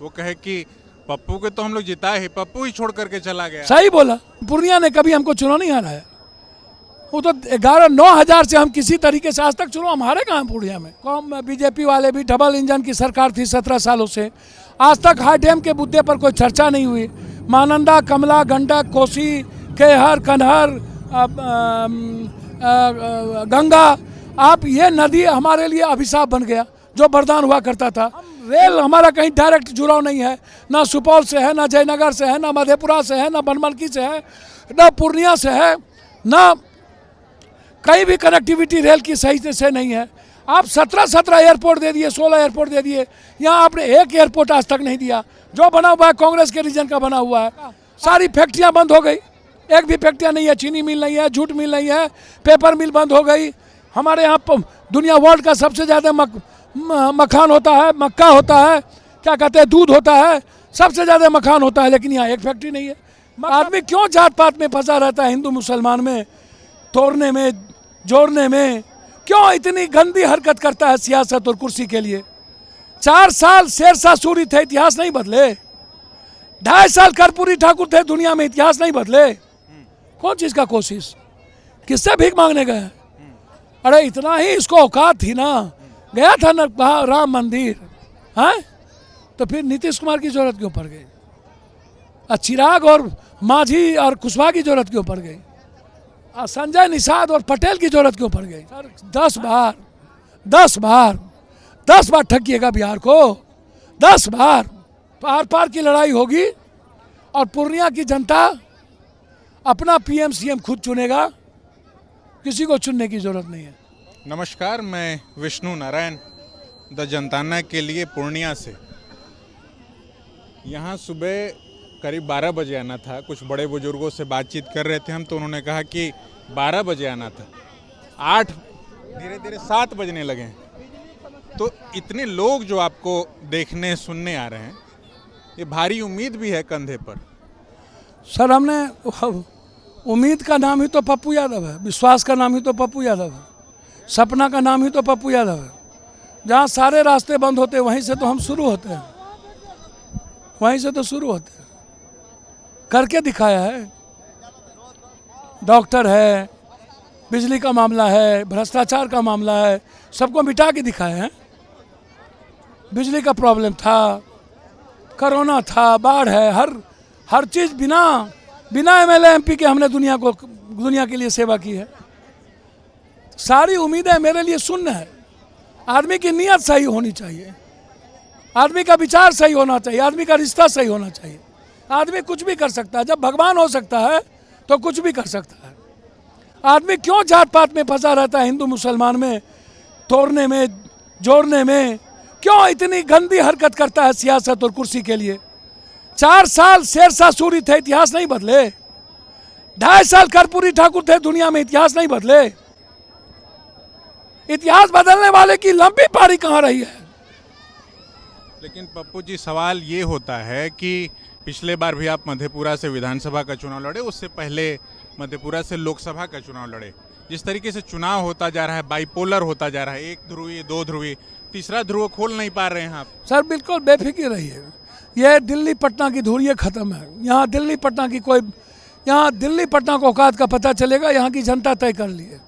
वो कहे कि पप्पू के तो हम लोग जिताए ही, पप्पू ही छोड़ करके चला गया। सही बोला। पूर्णिया ने कभी हमको चुनाव नहीं हराया। वो तो 9,000 से हम किसी तरीके से आज तक चुनाव हम हारे कहाँ पूर्णिया में। कौन बीजेपी वाले भी डबल इंजन की सरकार थी 17 सालों से, आज तक हाई डैम के मुद्दे पर कोई चर्चा नहीं हुई। महानंदा, कमला, गंडक, कोसी, केहर, कन्हर, गंगा, आप ये नदी हमारे लिए अभिशाप बन गया जो वरदान हुआ करता था। रेल हमारा कहीं डायरेक्ट जुड़ाव नहीं है, ना सुपौल से है, ना जयनगर से है, ना मधेपुरा से है, ना बनमनखी से है, ना पूर्णिया से है, ना कहीं भी कनेक्टिविटी रेल की सही से नहीं है। आप 17 एयरपोर्ट दे दिए, 16 एयरपोर्ट दे दिए, यहाँ आपने एक एयरपोर्ट आज तक नहीं दिया। जो बना हुआ है कांग्रेस के रीजन का बना हुआ है। सारी फैक्ट्रियाँ बंद हो गई, एक भी फैक्ट्रियाँ नहीं है, चीनी मिल नहीं है, जूट मिल नहीं है, पेपर मिल बंद हो गई। हमारे यहाँ दुनिया वर्ल्ड का सबसे ज़्यादा मखान होता है, मक्का होता है, क्या कहते हैं, दूध होता है, सबसे ज़्यादा मखान होता है, लेकिन यहाँ एक फैक्ट्री नहीं है। आदमी क्यों जात पात में फंसा रहता है, हिंदू मुसलमान में, तोड़ने में, जोड़ने में, क्यों इतनी गंदी हरकत करता है सियासत और कुर्सी के लिए। 4 साल शेरशाह सूरी थे, इतिहास नहीं बदले। 2.5 साल कर्पूरी ठाकुर थे दुनिया में, इतिहास नहीं बदले। कौन चीज़ का कोशिश, किससे भीख मांगने गए? अरे इतना ही इसको औकात थी ना, गया था ना राम मंदिर, हैं? तो फिर नीतीश कुमार की जरूरत क्यों पड़ गई? चिराग और मांझी और कुशवाहा की जरूरत क्यों पड़ गई? संजय निषाद और पटेल की जरूरत क्यों पड़ गई? 10 बार ठगिएगा बिहार को, 10 बार। पार पार की लड़ाई होगी और पूर्णिया की जनता अपना पीएम सीएम खुद चुनेगा, किसी को चुनने की जरूरत नहीं है। नमस्कार, मैं विष्णु नारायण द जनताना के लिए पूर्णिया से। यहाँ सुबह करीब 12 बजे आना था। कुछ बड़े बुजुर्गों से बातचीत कर रहे थे हम, तो उन्होंने कहा कि 12 बजे आना था, 8 धीरे धीरे 7 बजने लगे हैं। तो इतने लोग जो आपको देखने सुनने आ रहे हैं, ये भारी उम्मीद भी है कंधे पर। सर, हमने उम्मीद का नाम ही तो पप्पू यादव है, विश्वास का नाम ही तो पप्पू यादव है, सपना का नाम ही तो पप्पू यादव है। जहाँ सारे रास्ते बंद होते हैं वहीं से तो हम शुरू होते हैं, वहीं से तो शुरू होते हैं। करके दिखाया है। डॉक्टर है, बिजली का मामला है, भ्रष्टाचार का मामला है, सबको मिटा के दिखाया है। बिजली का प्रॉब्लम था, कोरोना था, बाढ़ है, हर चीज़ बिना एमएलए एमपी के हमने दुनिया के लिए सेवा की है। सारी उम्मीदें मेरे लिए शून्य है। आदमी की नीयत सही होनी चाहिए, आदमी का विचार सही होना चाहिए, आदमी का रिश्ता सही होना चाहिए। आदमी कुछ भी कर सकता है, जब भगवान हो सकता है तो कुछ भी कर सकता है। आदमी क्यों जात पात में फंसा रहता है, हिंदू मुसलमान में, तोड़ने में, जोड़ने में, क्यों इतनी गंदी हरकत करता है सियासत और कुर्सी के लिए। 4 साल शेरशाह सूरी थे, इतिहास नहीं बदले। 2.5 साल कर्पूरी ठाकुर थे दुनिया में, इतिहास नहीं बदले। इतिहास बदलने वाले की लंबी पारी कहाँ रही है? लेकिन पप्पू जी, सवाल ये होता है कि पिछले बार भी आप मधेपुरा से विधानसभा का चुनाव लड़े, उससे पहले मधेपुरा से लोकसभा का चुनाव लड़े। जिस तरीके से चुनाव होता जा रहा है, बाइपोलर होता जा रहा है, एक ध्रुवी, 2 ध्रुवी, तीसरा ध्रुव खोल नहीं पा रहे हैं आप। सर, बिल्कुल बेफिक्र रहिए। ये दिल्ली पटना की धुरी खत्म है। यहाँ दिल्ली पटना को औकात का पता चलेगा, यहाँ की जनता तय कर ली है।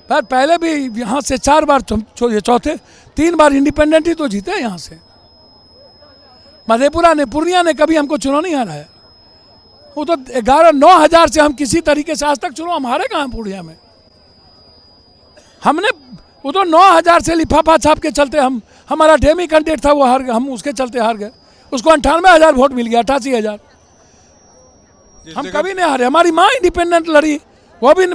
पर पहले भी यहाँ से 4 बार, चौथे 3 बार इंडिपेंडेंट ही तो जीते यहाँ से। पूर्णिया ने कभी हमको चुनाव नहीं हराया। वो तो 9,000 से हम किसी तरीके से आज तक चुनाव हम हारे कहाँ पूर्णिया में। वो तो 9,000 से लिफाफा छाप के चलते हमारा डेमी कैंडिडेट था, वो हार गए, हम उसके चलते हार गए। उसको 98,000 वोट मिल गया, 88,000। हम कभी नहीं हारे। हमारी माँ इंडिपेंडेंट लड़ी, वो भी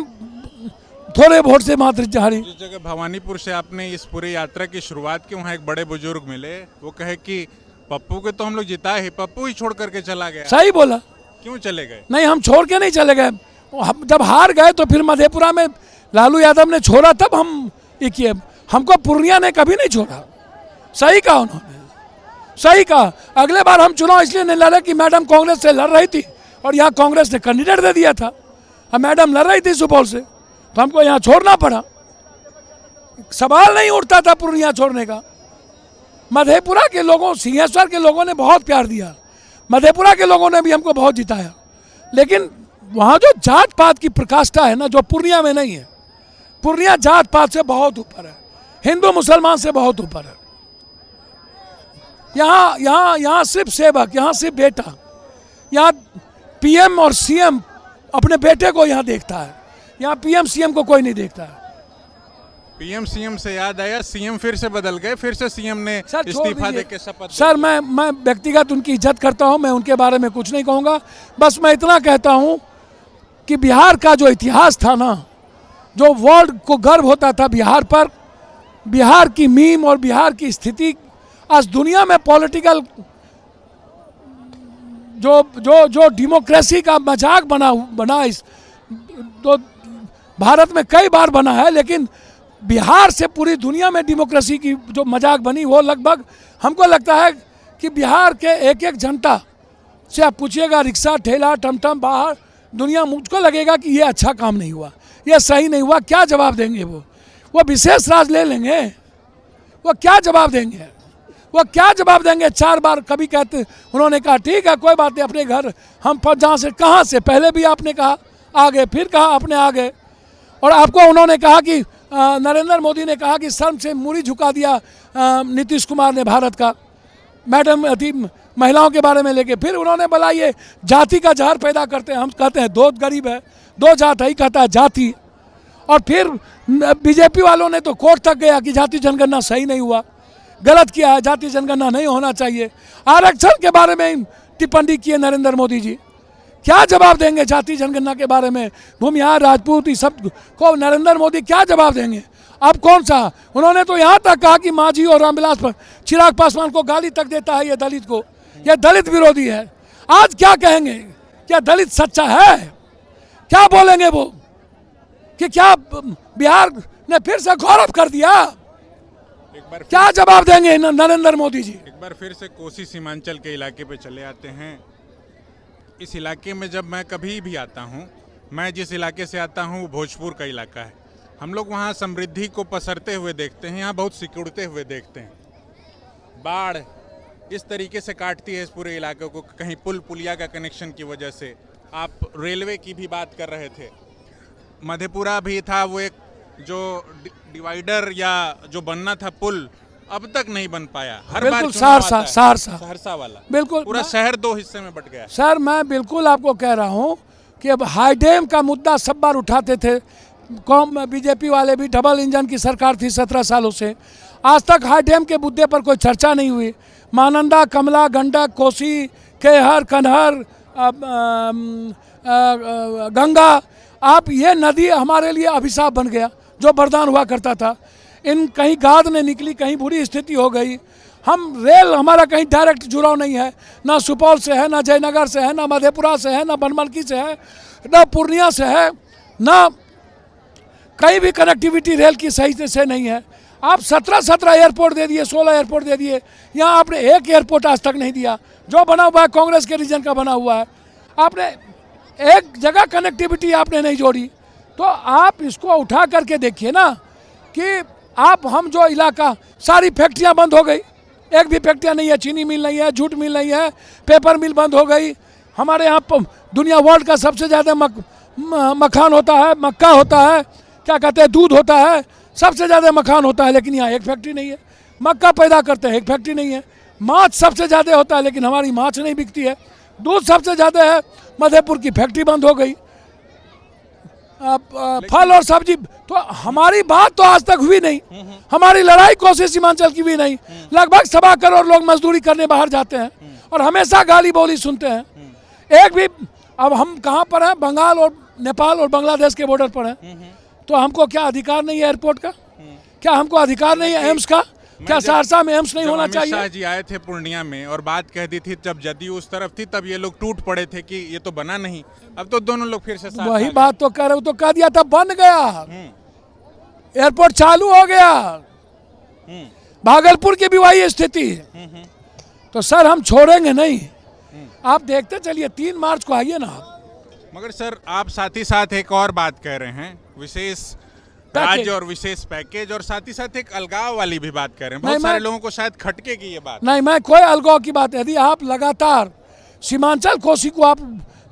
थोड़े वोट से मात्र हारी। जिस जगह भवानीपुर से आपने इस पूरी यात्रा की शुरुआत की, वहाँ एक बड़े बुजुर्ग मिले, वो कहे कि पप्पू के तो हम लोग जिताए ही, पप्पू ही छोड़ करके चला गया। सही बोला। क्यों चले गए? नहीं, हम छोड़ के नहीं चले गए। हम जब हार गए तो फिर मधेपुरा में लालू यादव ने छोड़ा, तब हम ये किए। हमको पूर्णिया ने कभी नहीं छोड़ा। सही कहा उन्होंने, सही कहा। अगले बार हम चुनाव इसलिए नहीं लड़े कि मैडम कांग्रेस से लड़ रही थी और यहाँ कांग्रेस ने कैंडिडेट दे दिया था। अब मैडम लड़ रही थी सुपौल से, तो हमको यहाँ छोड़ना पड़ा। सवाल नहीं उठता था पूर्णिया छोड़ने का। मधेपुरा के लोगों, सिंहेश्वर के लोगों ने बहुत प्यार दिया, मधेपुरा के लोगों ने भी हमको बहुत जिताया, लेकिन वहाँ जो जात पात की प्रकाष्ठा है ना, जो पूर्णिया में नहीं है। पूर्णिया जात पात से बहुत ऊपर है, हिंदू मुसलमान से बहुत ऊपर है। यहाँ यहाँ यहाँ सिर्फ सेवक, यहाँ सिर्फ बेटा, यहाँ पीएम और सीएम अपने बेटे को यहाँ देखता है, यहाँ पीएम सीएम को कोई नहीं देखता है। पीएम सीएम से याद आया, सीएम फिर से बदल गए, फिर से सीएम ने इस्तीफा देके शपथ। सर मैं व्यक्तिगत उनकी इज्जत करता हूँ, मैं उनके बारे में कुछ नहीं कहूँगा। बस मैं इतना कहता हूँ कि बिहार का जो इतिहास था ना, जो वर्ल्ड को गर्व होता था बिहार पर, बिहार की मीम और बिहार की स्थिति आज दुनिया में पॉलिटिकल जो डेमोक्रेसी का मजाक बना इस तो भारत में कई बार बना है, लेकिन बिहार से पूरी दुनिया में डेमोक्रेसी की जो मजाक बनी, वो लगभग हमको लगता है कि बिहार के एक एक जनता से आप पूछिएगा, रिक्शा ठेला टमटम बाहर दुनिया, मुझको लगेगा कि ये अच्छा काम नहीं हुआ, ये सही नहीं हुआ। क्या जवाब देंगे वो विशेष राज ले लेंगे, वो क्या जवाब देंगे, वो क्या जवाब देंगे। 4 बार कभी कहते, उन्होंने कहा ठीक है कोई बात नहीं, अपने घर हम जहाँ से कहाँ से, पहले भी आपने कहा आ गए, फिर कहा अपने आ गए, और आपको उन्होंने कहा कि नरेंद्र मोदी ने कहा कि शर्म से मूरी झुका दिया नीतीश कुमार ने भारत का, मैडम अति महिलाओं के बारे में लेके। फिर उन्होंने बोला ये जाति का जहर पैदा करते हैं, हम कहते हैं दो गरीब है, दो जात है, कहता है जाति। और फिर बीजेपी वालों ने तो कोर्ट तक गया कि जाति जनगणना सही नहीं हुआ, गलत किया है, जाति जनगणना नहीं होना चाहिए। आरक्षण के बारे में टिप्पणी किए नरेंद्र मोदी जी, क्या जवाब देंगे जाति जनगणना के बारे में? भूमिहार राजपूत इस सब को नरेंद्र मोदी क्या जवाब देंगे? अब कौन सा, उन्होंने तो यहाँ तक कहा कि मांझी और रामविलास चिराग पासवान को गाली तक देता है ये दलित को, ये दलित विरोधी है। आज क्या कहेंगे? क्या दलित सच्चा है? क्या बोलेंगे वो कि क्या बिहार ने फिर से गौरव कर दिया? एक बार क्या जवाब देंगे नरेंद्र मोदी जी? एक बार फिर से कोसी सीमांचल के इलाके पे चले आते हैं। इस इलाके में जब मैं कभी भी आता हूँ, मैं जिस इलाके से आता हूँ वो भोजपुर का इलाका है। हम लोग वहाँ समृद्धि को पसरते हुए देखते हैं, यहाँ बहुत सिकुड़ते हुए देखते हैं। बाढ़ इस तरीके से काटती है इस पूरे इलाके को, कहीं पुल पुलिया का कनेक्शन की वजह से। आप रेलवे की भी बात कर रहे थे, मधेपुरा भी था वो एक जो डिवाइडर या जो बनना था पुल, अब तक नहीं बन पाया। हर बार सहरसा वाला बिल्कुल पूरा शहर 2 हिस्से में बट गया। सर मैं बिल्कुल आपको कह रहा हूँ कि अब हाई डैम का मुद्दा सब बार उठाते थे, कौन बीजेपी वाले भी, डबल इंजन की सरकार थी 17 सालों से, आज तक हाई डैम के मुद्दे पर कोई चर्चा नहीं हुई। महानंदा, कमला, गंडक, कोसी, केहर, कन्हर, गंगा, आप ये नदी हमारे लिए अभिशाप बन गया, जो वरदान हुआ करता था। इन कहीं गाद ने निकली, कहीं बुरी स्थिति हो गई। हम रेल हमारा कहीं डायरेक्ट जुड़ाव नहीं है, ना सुपौल से है, ना जयनगर से है, ना मधेपुरा से है, ना बनमनखी से है, ना पूर्णिया से है, ना कहीं भी कनेक्टिविटी रेल की सही से नहीं है। आप 17 एयरपोर्ट दे दिए, 16 एयरपोर्ट दे दिए, यहाँ आपने एक एयरपोर्ट आज तक नहीं दिया। जो बना हुआ है कांग्रेस के रीजन का बना हुआ है, आपने एक जगह कनेक्टिविटी आपने नहीं जोड़ी। तो आप इसको उठा करके देखिए ना कि आप हम जो इलाका, सारी फैक्ट्रियाँ बंद हो गई, एक भी फैक्ट्रियाँ नहीं है, चीनी मिल नहीं है, जूट मिल नहीं है, पेपर मिल बंद हो गई। हमारे यहाँ दुनिया वर्ल्ड का सबसे ज़्यादा मखान होता है, मक्का होता है, क्या कहते हैं, दूध होता है, सबसे ज़्यादा मखान होता है, लेकिन यहाँ एक फैक्ट्री नहीं है। मक्का पैदा करते हैं, एक फैक्ट्री नहीं है। माछ सबसे ज़्यादा होता है, लेकिन हमारी माछ नहीं बिकती है। दूध सबसे ज़्यादा है, मधेपुर की फैक्ट्री बंद हो गई। फल और सब्जी, तो हमारी बात तो आज तक हुई नहीं, हमारी लड़ाई कोसी सीमांचल की भी नहीं। लगभग 1.25 करोड़ लोग मजदूरी करने बाहर जाते हैं और हमेशा गाली बोली सुनते हैं। एक भी, अब हम कहाँ पर हैं? बंगाल और नेपाल और बांग्लादेश के बॉर्डर पर हैं। तो हमको क्या अधिकार नहीं है एयरपोर्ट का? क्या हमको अधिकार नहीं है एम्स का? क्या सहरसा में एम्स नहीं होना चाहिए? शाह जी आए थे पूर्णिया में और बात कह दी थी, जब जदयू उस तरफ थी तब ये लोग टूट पड़े थे कि ये तो बना नहीं। अब तो दोनों लोग फिर से साथ वही बात तो कह रहे हो, तो कह दिया था बन गया, एयरपोर्ट चालू हो गया। भागलपुर की भी वही स्थिति। तो सर हम छोड़ेंगे नहीं, आप देखते चलिए। 3 मार्च को आइए ना आप। मगर सर आप साथ ही साथ एक और बात कह रहे हैं, विशेष राज्य और विशेष पैकेज, और साथ ही साथ एक अलगाव वाली भी बात कर रहे हैं। नहीं, बहुत सारे मैं- लोगों को शायद खटके की ये बात। नहीं, मैं कोई अलगाव की बात, यदि आप लगातार सीमांचल कोसी को आप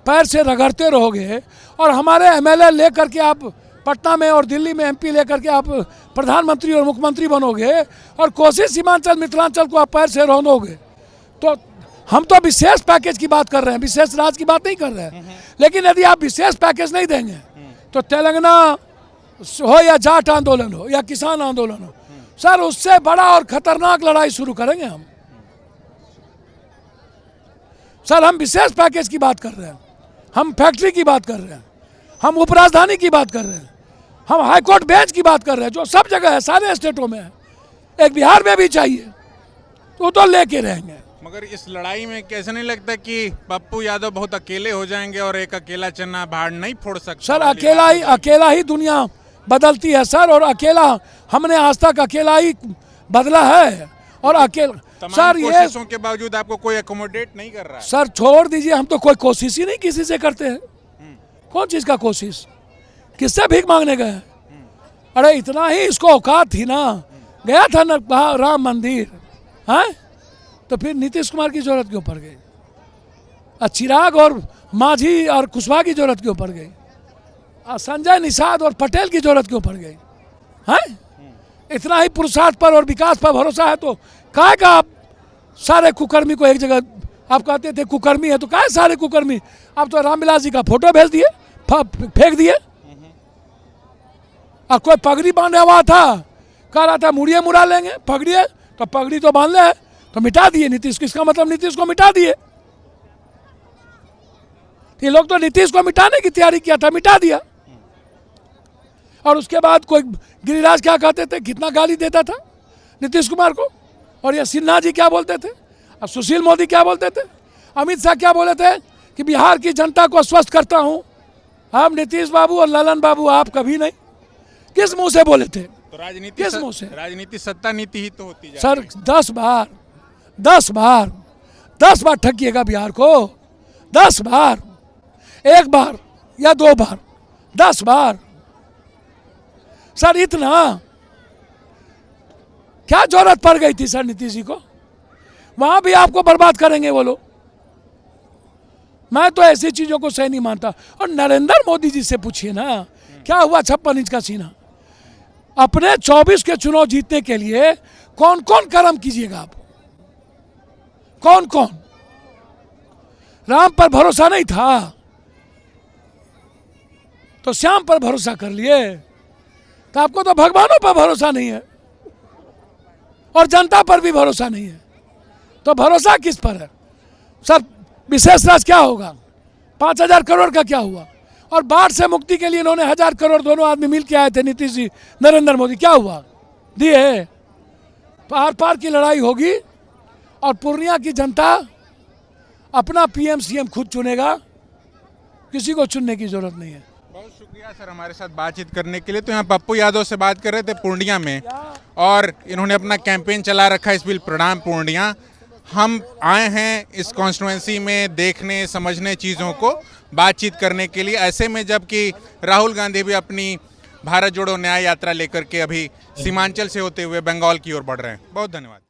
पैर से रगड़ते रहोगे और हमारे एमएलए लेकर के आप पटना में और दिल्ली में एमपी लेकर के आप प्रधानमंत्री और मुख्यमंत्री बनोगे और कोसी सीमांचल मिथिलांचल को आप पैर से रौंदोगे, तो हम तो विशेष पैकेज की बात कर रहे हैं, विशेष राज्य की बात नहीं कर रहे हैं। लेकिन यदि आप विशेष पैकेज नहीं देंगे तो तेलंगाना हो या जाट आंदोलन हो या किसान आंदोलन हो, सर उससे बड़ा और खतरनाक लड़ाई शुरू करेंगे हम। सर हम विशेष पैकेज की बात कर रहे हैं, हम फैक्ट्री की बात कर रहे हैं, हम उपराजधानी की बात कर रहे हैं, हम हाईकोर्ट बेंच की बात कर रहे हैं, जो सब जगह है, सारे स्टेटों में है, एक बिहार में भी चाहिए, तो लेके रहेंगे। मगर इस लड़ाई में कैसे नहीं लगता कि पप्पू यादव बहुत अकेले हो जाएंगे और एक अकेला चन्ना भाड़ नहीं फोड़ सकता? सर अकेला ही दुनिया बदलती है सर, और अकेला हमने आज तक अकेला ही बदला है। और अकेला सर ये कोशिशों के बावजूद आपको कोई अकोमोडेट नहीं कर रहा है। सर छोड़ दीजिए, हम तो कोई कोशिश ही नहीं किसी से करते हैं। कौन चीज का कोशिश, किससे भीख मांगने गए? अरे इतना ही इसको औकात थी ना, गया था ना राम मंदिर है, तो फिर नीतीश कुमार की जरूरत क्यों पड़ गई? चिराग और मांझी और कुशवाहा की जरूरत क्यों पड़ गई? संजय निषाद और पटेल की जरूरत क्यों पड़ गई? हैं? इतना ही पुरुषार्थ पर और विकास पर भरोसा है तो काहे का आप सारे कुकर्मी को एक जगह, आप कहते थे कुकर्मी है तो काहे सारे कुकर्मी, आप तो रामविलास जी का फोटो भेज दिए, फेंक दिए। और कोई पगड़ी बांधे हुआ था, कह रहा था मुड़िए मुड़ा लेंगे, पगड़ी है तो पगड़ी तो बांध ले, तो मिटा दिए नीतीश को। इसका मतलब नीतीश को मिटा दिए। ये लोग तो नीतीश को मिटाने की तैयारी किया था, मिटा दिया। और उसके बाद कोई गिरिराज क्या कहते थे, कितना गाली देता था नीतीश कुमार को, और ये सिन्हा जी क्या बोलते थे, और सुशील मोदी क्या बोलते थे, अमित शाह क्या बोले थे कि बिहार की जनता को आश्वस्त करता हूं, हम नीतीश बाबू और ललन बाबू आप कभी नहीं। किस मुंह से बोले थे? तो राजनीति किस मुंह से? राजनीति सत्ता नीति ही तो होती है सर। 10 बार ठगिएगा बिहार को, 10 बार, एक बार या 2 बार, 10 बार। सर इतना क्या जरूरत पड़ गई थी सर नीतीश जी को? वहां भी आपको बर्बाद करेंगे वो लोग। मैं तो ऐसी चीजों को सही नहीं मानता। और नरेंद्र मोदी जी से पूछिए ना, क्या हुआ 56 इंच का सीना? अपने 24 के चुनाव जीतने के लिए कौन कौन कर्म कीजिएगा आप? कौन कौन? राम पर भरोसा नहीं था तो श्याम पर भरोसा कर लिए, तो आपको तो भगवानों पर भरोसा नहीं है और जनता पर भी भरोसा नहीं है, तो भरोसा किस पर है? सर विशेष राज क्या होगा? 5,000 करोड़ का क्या हुआ? और बाढ़ से मुक्ति के लिए इन्होंने 1,000 करोड़ दोनों आदमी मिल के आए थे, नीतीश जी नरेंद्र मोदी, क्या हुआ? दिए। पार पार की लड़ाई होगी और पूर्णिया की जनता अपना पीएम सीएम खुद चुनेगा, किसी को चुनने की जरूरत नहीं है। बहुत शुक्रिया सर हमारे साथ बातचीत करने के लिए। तो यहाँ पप्पू यादव से बात कर रहे थे पूर्णिया में, और इन्होंने अपना कैंपेन चला रखा है इस बिल प्रणाम पूर्णिया। हम आए हैं इस कॉन्स्टिट्यूएंसी में देखने समझने चीज़ों को, बातचीत करने के लिए, ऐसे में जबकि राहुल गांधी भी अपनी भारत जोड़ो न्याय यात्रा लेकर के अभी सीमांचल से होते हुए बंगाल की ओर बढ़ रहे हैं। बहुत धन्यवाद।